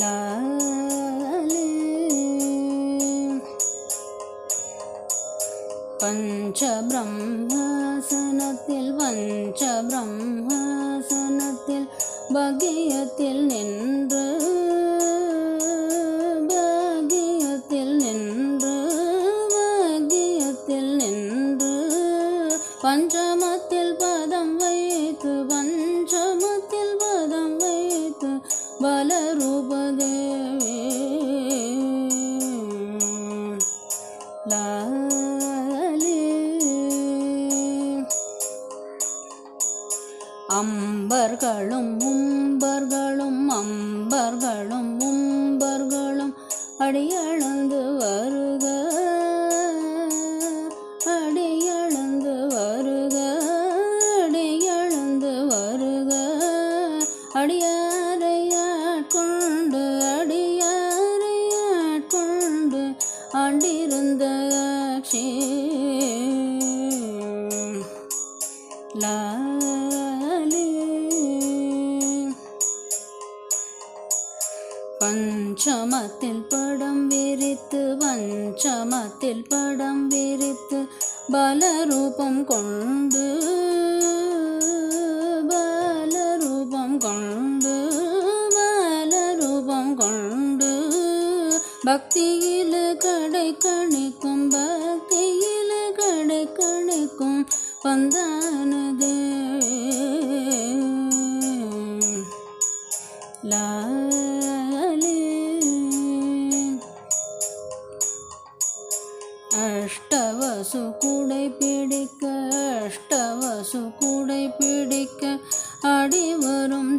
லாலே. பஞ்சபிரம்மாசனத்தில் பஞ்சபிரம்மாசனத்தில் பாக்கியத்தில் நின்று பாக்கியத்தில் நின்று பாக்கியத்தில் நின்று பஞ்சமத்தில் பதம் வைத்து பஞ்சமத்தில் பதம் வைத்து பலரூபதேவி லாலே. அம்பர்களும் உம்பர்களும் அம்பர்களும் உம்பர்களும் அடியளந்து வருக அடியளந்து வருக அடியளந்து வருக. அடியாரையாட்கொண்டு அடியாரையாட்கொண்டு ஆண்டிருந்த ஆட்சி லாலே. பஞ்சமத்தில் படம் விரித்து பஞ்சமத்தில் படம் விரித்து பலரூபம் கொண்டு பலரூபம் கொண்டு பலரூபம் கொண்டு பக்தியில் கடை கணிக்கும் பக்தியில் கடை கணிக்கும் வந்தானதே லாலே. அஷ்டவசு கூடை பிடிக்க அஷ்டவசு கூடை பிடிக்க அடிவரும்